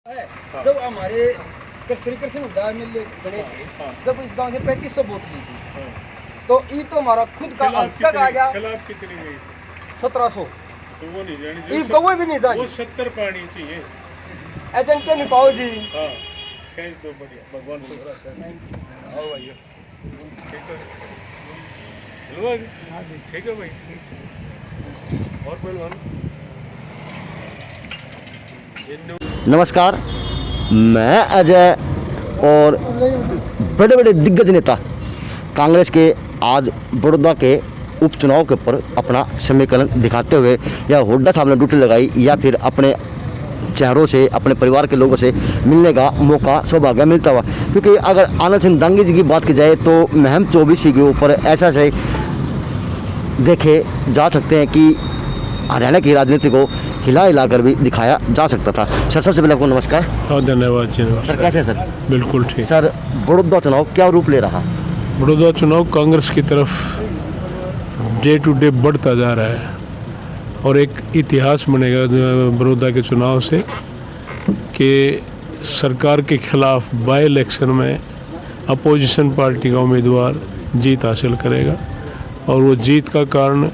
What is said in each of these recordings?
है। जब हमारे श्री कृष्ण हुड्डा एमएलए बने थे, जब इस गांव से 3500 वोट ली थी, तो ये तो हमारा खुद का अंतक आ गया। खिलाफ कितनी गई? 1700। तो वो नहीं जानी ये कोई भी नहीं जानी। वो 70 पानी चाहिए। एजेंट के नहीं पाओ जी। हाँ, खींच दो बढ़िया, भगवान शुक्र। आओ भाई, ठीक है भाई। और पहलवान नमस्कार, मैं अजय और बड़े बड़े दिग्गज नेता कांग्रेस के आज बड़ौदा के उपचुनाव के ऊपर अपना समीकरण दिखाते हुए या हुड्डा साहब ने ड्यूटी लगाई या फिर अपने चेहरों से अपने परिवार के लोगों से मिलने का मौका सौभाग्य मिलता हुआ। क्योंकि अगर आनंद सिंह दांगी जी की बात की जाए तो महम 24 के ऊपर ऐसा से देखे जा सकते हैं कि हरियाणा की राजनीति को हिला कर भी दिखाया जा सकता था। सर, सबसे पहले आपको नमस्कार। हाँ, धन्यवाद जी। सर, कैसे हैं सर? बिल्कुल ठीक। सर, बड़ौदा चुनाव क्या रूप ले रहा? बड़ौदा चुनाव कांग्रेस की तरफ डे टू डे बढ़ता जा रहा है और एक इतिहास बनेगा बड़ौदा के चुनाव से कि सरकार के खिलाफ बाई इलेक्शन में अपोजिशन पार्टी का उम्मीदवार जीत हासिल करेगा। और वो जीत का कारण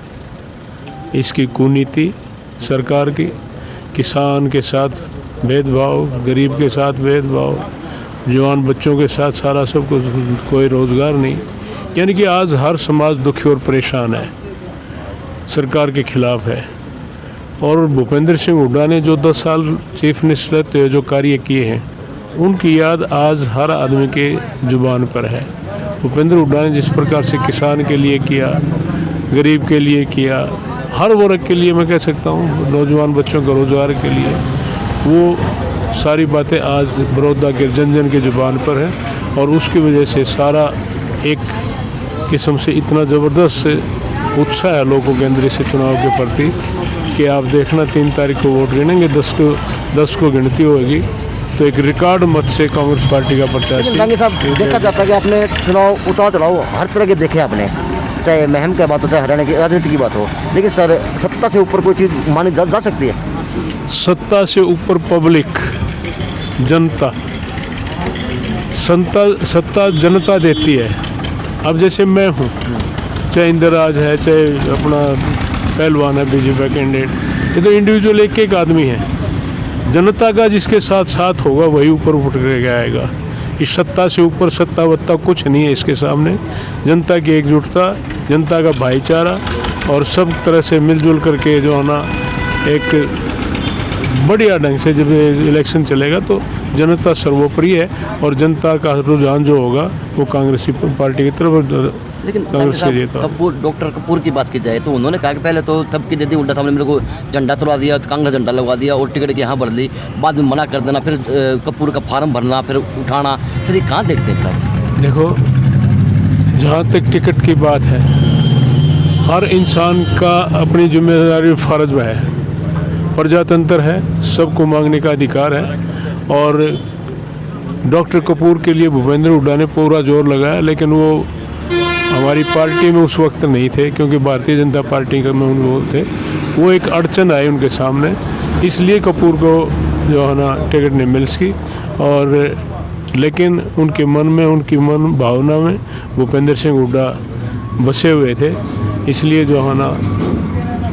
इसकी कुनीति सरकार की, किसान के साथ भेदभाव, गरीब के साथ भेदभाव, जवान बच्चों के साथ सारा सब कुछ, कोई रोज़गार नहीं। यानी कि आज हर समाज दुखी और परेशान है, सरकार के खिलाफ है। और भूपेंद्र सिंह हुड्डा ने जो 10 साल चीफ मिनिस्टर रहते हुए जो कार्य किए हैं, उनकी याद आज हर आदमी के जुबान पर है। भूपेंद्र हुड्डा ने जिस प्रकार से किसान के लिए किया, गरीब के लिए किया, हर वर्ग के लिए मैं कह सकता हूँ, नौजवान बच्चों के रोज़गार के लिए, वो सारी बातें आज बड़ौदा के जन जन के जुबान पर है। और उसकी वजह से सारा एक किस्म से इतना ज़बरदस्त उत्साह है लोगों के अंदर इस चुनाव के प्रति कि आप देखना 3 तारीख को वोट गिनेंगे, 10 को गिनती होगी तो एक रिकॉर्ड मत से कांग्रेस पार्टी का प्रत्याशी। दांगी साहब, देखा जाता है कि आपने चुनाव उतार चढ़ाव हर तरह के देखे आपने, चाहे महम की बात हो चाहे हरियाणा की राजनीति की बात हो, लेकिन सर सत्ता से ऊपर कोई चीज़ मानी जा सकती है? सत्ता से ऊपर पब्लिक, जनता, सत्ता जनता देती है। अब जैसे मैं हूँ, चाहे इंदिराज है, चाहे अपना पहलवान है बीजेपी कैंडिडेट, ये तो इंडिविजुअल एक आदमी है। जनता का जिसके साथ साथ होगा वही ऊपर उठ के आएगा। इस सत्ता से ऊपर सत्ता वत्ता कुछ नहीं है इसके सामने। जनता की एकजुटता, जनता का भाईचारा और सब तरह से मिलजुल करके जो है ना, एक बढ़िया ढंग से जब इलेक्शन चलेगा तो जनता सर्वोपरि है और जनता का रुझान जो होगा वो कांग्रेसी पार्टी की तरफ। लेकिन डॉक्टर कपूर की बात की जाए तो उन्होंने कहा कि पहले तो धमकी दे दी, हुड्डा साहब ने मेरे को झंडा तुलवा दिया, कांग्रेस झंडा लगवा दिया और टिकट के यहाँ भर ली, बाद में मना कर देना, फिर कपूर का फार्म भरना, फिर उठाना। चलिए, कहाँ देखते हैं? देखो, जहाँ तक टिकट की बात है, हर इंसान का अपनी जिम्मेदारी फर्ज में है। प्रजातंत्र है, सबको मांगने का अधिकार है। और डॉक्टर कपूर के लिए भूपेंद्र हुड्डा ने पूरा जोर लगाया, लेकिन वो हमारी पार्टी में उस वक्त नहीं थे क्योंकि भारतीय जनता पार्टी में वो थे। वो एक अड़चन आई उनके सामने, इसलिए कपूर को जो है ना टिकट नहीं मिल सकी। और लेकिन उनके मन में, उनकी मन भावना में भूपेंद्र सिंह हुड्डा बसे हुए थे, इसलिए जो है ना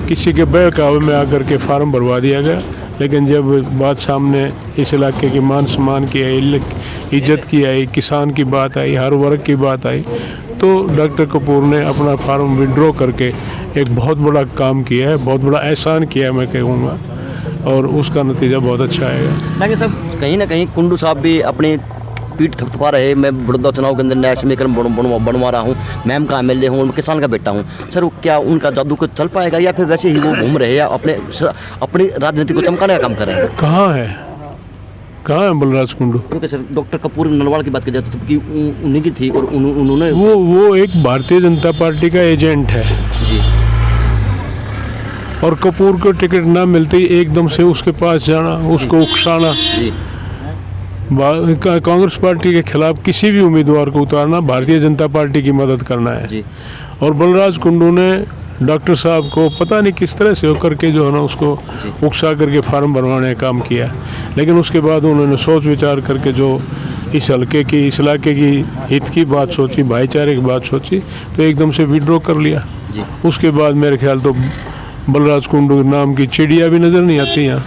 किसी के बहकावे में आकर के फार्म भरवा दिया गया। लेकिन जब बात सामने इस इलाके की मान सम्मान की आई, इज्जत की आई, किसान की बात आई, हर वर्ग की बात आई, तो डॉक्टर कपूर ने अपना फार्म विड्रॉ करके एक बहुत बड़ा काम किया है, बहुत बड़ा एहसान किया है मैं कहूँगा, और उसका नतीजा बहुत अच्छा आएगा। लेकिन सब कहीं ना कहीं कुंडू साहब भी अपनी पीठ थपथपा रहे, मैं बड़ौदा चुनाव के अंदर नया समीकरण बनवा रहा हूँ, मैम का एमएलए हूँ, किसान का बेटा हूँ। सर, क्या उनका जादू को चल पाएगा या फिर वैसे ही वो घूम रहे या अपनी राजनीति को चमकाने का काम कर रहे हैं? कहाँ है बलराज कुंडू? क्योंकि सर डॉक्टर कपूर नलवाड़ की बात की जाती है कि उन्हीं की थी और उन्होंने वो एक भारतीय जनता पार्टी का एजेंट है जी। और कपूर को टिकट ना मिलते ही एकदम से उसके पास जाना, उसको उकसाना जी। कांग्रेस पार्टी के खिलाफ किसी भी उम्मीदवार को उतारना भारतीय जनता पार्टी की मदद करना है जी। और बलराज कुंडू ने डॉक्टर साहब को पता नहीं किस तरह से होकर के जो है ना उसको उकसा करके फार्म भरवाने का काम किया, लेकिन उसके बाद उन्होंने सोच विचार करके जो इस हल्के की, इस इलाके की हित की बात सोची, भाईचारे की बात सोची, तो एकदम से विड्रॉ कर लिया। उसके बाद मेरे ख्याल तो बलराज कुंडू नाम की चिड़िया भी नज़र नहीं आती यहाँ।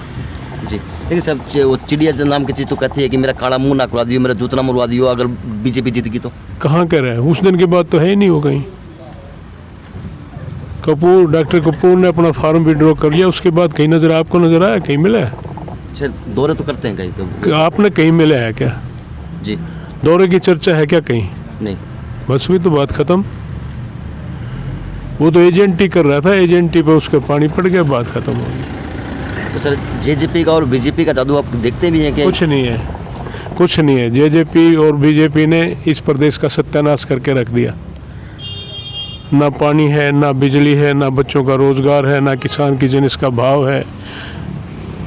जी, लेकिन सब वो चिड़िया जो नाम की चीज़ तो कहती है कि मेरा काला मुंह ना खुला दियो, मेरा जूता ना मुड़वा दियो अगर बीजेपी जीत गई तो। कहाँ कर रहा है, उस दिन के बाद तो है ही नहीं वो कहीं। डॉक्टर कपूर ने अपना फार्म विड्रॉ कर लिया, उसके बाद कहीं नज़र आपको नज़र आया, कहीं मिला है? अच्छा, दौरे तो करते हैं कहीं? आपने कहीं मिला है क्या? जी, दौरे की चर्चा है क्या कहीं? नहीं। बस भी तो बात खत्म। वो तो एजेंट ही कर रहा था, एजेंट ही पे उसका पानी पड़ गया, बात खत्म हो गई। तो सर जेजेपी का और बीजेपी का जादू आप देखते भी हैं कि? कुछ नहीं है, कुछ नहीं है। जेजेपी और बीजेपी ने इस प्रदेश का सत्यानाश करके रख दिया। ना पानी है, ना बिजली है, ना बच्चों का रोजगार है, ना किसान की जिनिस का भाव है,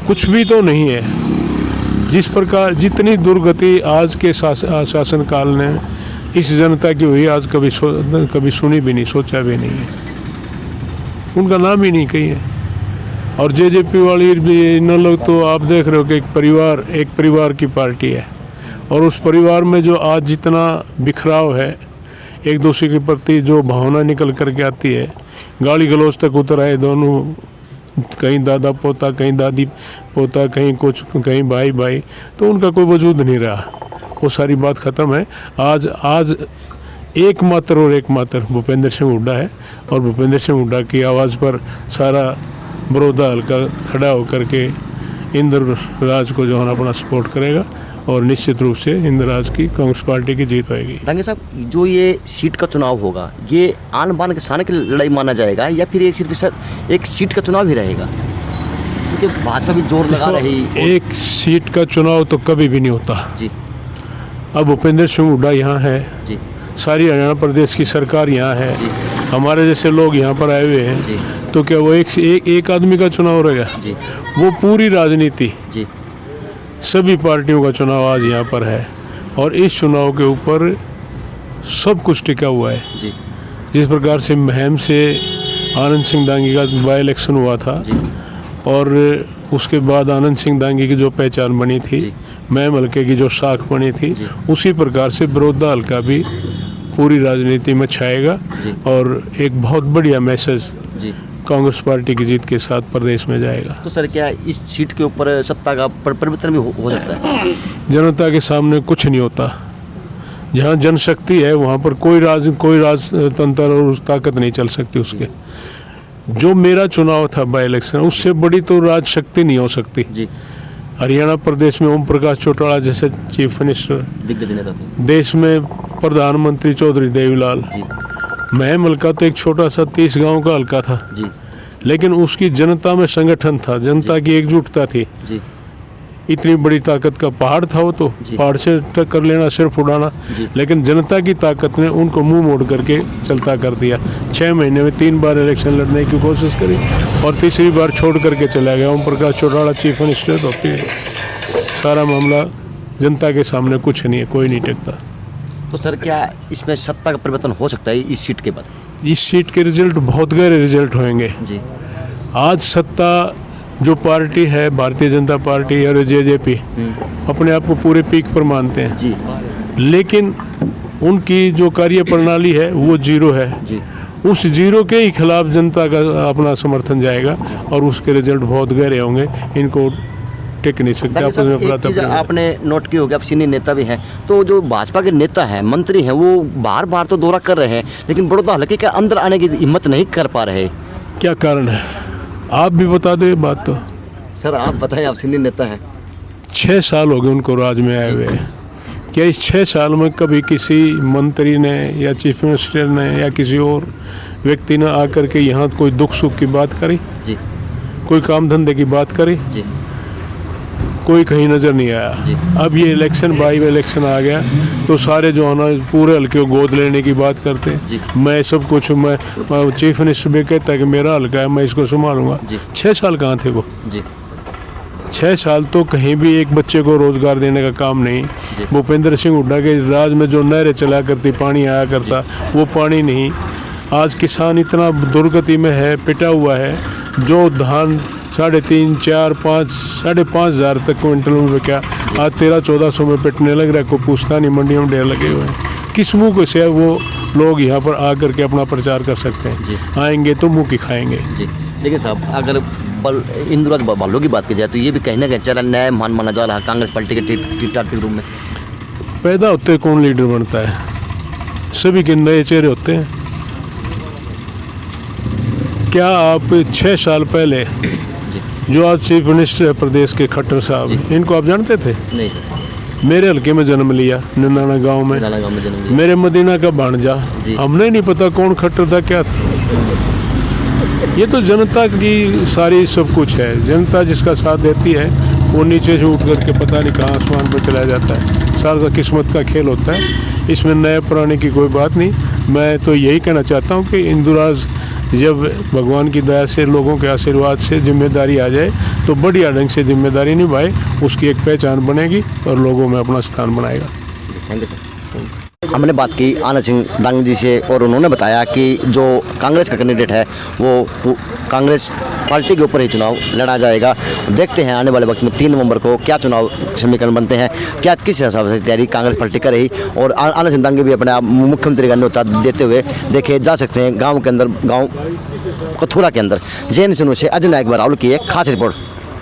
कुछ भी तो नहीं है। जिस प्रकार जितनी दुर्गति आज के शासनकाल ने इस जनता की हुई, आज कभी सुनी भी नहीं, सोचा भी नहीं है, उनका नाम ही नहीं कही है। और जेजेपी वाली भी इन लोग तो आप देख रहे हो कि एक परिवार की पार्टी है, और उस परिवार में जो आज जितना बिखराव है, एक दूसरे के प्रति जो भावना निकल करके आती है, गाली गलौज तक उतर आए दोनों, कहीं दादा पोता, कहीं दादी पोता, कहीं कुछ, कहीं भाई भाई, तो उनका कोई वजूद नहीं रहा। वो सारी बात ख़त्म है। आज एकमात्र भूपेंद्र सिंह हुड्डा है, और भूपेंद्र सिंह हुड्डा की आवाज़ पर सारा बड़ौदा हल्का खड़ा होकर के इंद्र राज को जो है अपना सपोर्ट करेगा, और निश्चित रूप से इंद्र राज की कांग्रेस पार्टी की जीत होगी। दांगे साहब, जो ये सीट का चुनाव होगा, ये आन बान के साने की लड़ाई माना जाएगा या फिर ये सिर्फ एक सीट का चुनाव ही रहेगा? क्योंकि भाजपा भी जोर लगा रही। एक सीट का चुनाव तो कभी भी नहीं होता जी। अब भूपेंद्र सिंह हुड्डा यहाँ है जी, सारी हरियाणा प्रदेश की सरकार यहाँ है जी, हमारे जैसे लोग यहाँ पर आए हुए हैं जी, तो क्या वो एक आदमी का चुनाव रहेगा? जी, वो पूरी राजनीति, जी, सभी पार्टियों का चुनाव आज यहाँ पर है, और इस चुनाव के ऊपर सब कुछ टिका हुआ है। जी, जिस प्रकार से महम से आनंद सिंह दांगी का बाई इलेक्शन हुआ था, जी, और उसके बाद आनंद सिंह दांगी की जो पहचान बनी थी, महम हल्के की जो साख बनी थी, उसी प्रकार से बड़ौदा हल्का भी पूरी राजनीति में छाएगा, और एक बहुत बढ़िया मैसेज कांग्रेस पार्टी की जीत के साथ प्रदेश में जाएगा। तो सर क्या इस सीट के ऊपर सत्ता का परिवर्तन भी हो सकता है? जनता के सामने कुछ नहीं होता। जहाँ जनशक्ति है वहाँ पर कोई राजतंत्र और ताकत नहीं चल सकती उसके। जो मेरा चुनाव था बाई इलेक्शन, उससे बड़ी तो राजशक्ति नहीं हो सकती। जी, हरियाणा प्रदेश में ओम प्रकाश चौटाला जैसे चीफ मिनिस्टर, दिग्गज नेता थे। देश में प्रधानमंत्री चौधरी देवीलाल, महम हल्का तो एक छोटा सा 30 गांव का हल्का था, जी, लेकिन उसकी जनता में संगठन था, जनता की एकजुटता थी। जी, इतनी बड़ी ताकत का पहाड़ था वो, तो पहाड़ से टक्कर लेना, सिर्फ उड़ाना, लेकिन जनता की ताकत ने उनको मुंह मोड़ करके चलता कर दिया। 6 महीने में 3 बार इलेक्शन लड़ने की कोशिश करी, और तीसरी बार छोड़ करके चला गया। ओम प्रकाश चौटाला चीफ मिनिस्टर होते सारा मामला जनता के सामने कुछ नहीं है, कोई नहीं टिकता। तो सर क्या इसमें सत्ता का परिवर्तन हो सकता है इस सीट के बाद? इस सीट के रिजल्ट बहुत गहरे रिजल्ट होंगे। जी, आज सत्ता जो पार्टी है, भारतीय जनता पार्टी और जेजेपी, अपने आप को पूरे पीक पर मानते हैं जी, लेकिन उनकी जो कार्य प्रणाली है वो जीरो है। जी, उस जीरो के ही खिलाफ जनता का अपना समर्थन जाएगा, और उसके रिजल्ट बहुत गहरे होंगे। इनको टिक नहीं सकते। एक चीज़ आपने नोट की होगी, आप सीनियर नेता भी हैं, तो जो भाजपा के नेता हैं, मंत्री हैं, वो बार बार तो दौरा कर रहे हैं, लेकिन बड़ौदा हल्के के अंदर आने की हिम्मत नहीं कर पा रहे। क्या कारण है? आप भी बता दो ये बात। तो सर आप बताएं, आप सीनियर नेता हैं। 6 साल हो गए उनको राज में आए हुए। क्या इस 6 साल में कभी किसी मंत्री ने या चीफ मिनिस्टर ने या किसी और व्यक्ति ने आकर के यहाँ कोई दुख सुख की बात करी? जी, कोई काम धंधे की बात करी? जी, कोई कहीं नज़र नहीं आया। अब ये इलेक्शन बाई इलेक्शन आ गया तो सारे जो है ना पूरे हल्के को गोद लेने की बात करते हैं। मैं सब कुछ, मैं चीफ मिनिस्टर भी कहता है कि मेरा हल्का है, मैं इसको संभालूंगा। 6 साल कहाँ थे वो? 6 साल तो कहीं भी एक बच्चे को रोजगार देने का काम नहीं। भूपेंद्र सिंह हुड्डा के राज में जो नहरें चला करती, पानी आया करता, वो पानी नहीं। आज किसान इतना दुर्गति में है, पिटा हुआ है। जो धान 3.5, 4, 5, 5.5 हज़ार तक क्विंटल में बिका, आज 1300-1400 में पिटने लग रहा है। कोई पूछता नहीं, मंडियों में ढेर लगे हुए हैं। किस मुँह को से वो लोग यहाँ पर आकर के अपना प्रचार कर सकते हैं? आएंगे तो मुँह की खाएंगे जी। लेकिन साहब, अगर इंदिराज बालों की बात की जाए तो ये भी कहीं ना कहीं चरण न्याय मान माना जा रहा है कांग्रेस पार्टी के टीआरपी रूप में। पैदा होते कौन लीडर बनता है? सभी के नए चेहरे होते हैं। क्या आप 6 साल पहले जो आज चीफ मिनिस्टर है प्रदेश के, खट्टर साहब, इनको आप जानते थे? नहीं सर। मेरे हल्के में जन्म लिया, निंदाना गांव में जन्म लिया। मेरे मदीना का भांजा। हमने नहीं पता कौन खट्टर था, क्या था। ये तो जनता की सारी सब कुछ है। जनता जिसका साथ देती है वो नीचे से उठ करके पता नहीं कहाँ आसमान पर चला जाता है। सारा किस्मत का खेल होता है, इसमें नए पुराने की कोई बात नहीं। मैं तो यही कहना चाहता हूँ कि इंदुराज जब भगवान की दया से, लोगों के आशीर्वाद से जिम्मेदारी आ जाए तो बढ़िया ढंग से जिम्मेदारी निभाए, उसकी एक पहचान बनेगी और लोगों में अपना स्थान बनाएगा। Thank you sir. हमने बात की आनंद सिंह डांग जी से और उन्होंने बताया कि जो कांग्रेस का कैंडिडेट है वो कांग्रेस पार्टी के ऊपर ही चुनाव लड़ा जाएगा। देखते हैं आने वाले वक्त में 3 नवंबर को क्या चुनाव समीकरण बनते हैं, क्या किस हिसाब से तैयारी कांग्रेस पार्टी कर रही। और आनंद सिंह डांगे भी अपने आप मुख्यमंत्री का न्योता देते हुए देखे जा सकते हैं गाँव के अंदर, गाँव कथुरा के अंदर। जैन सिंह से अजय नायक बराउल की एक खास रिपोर्ट।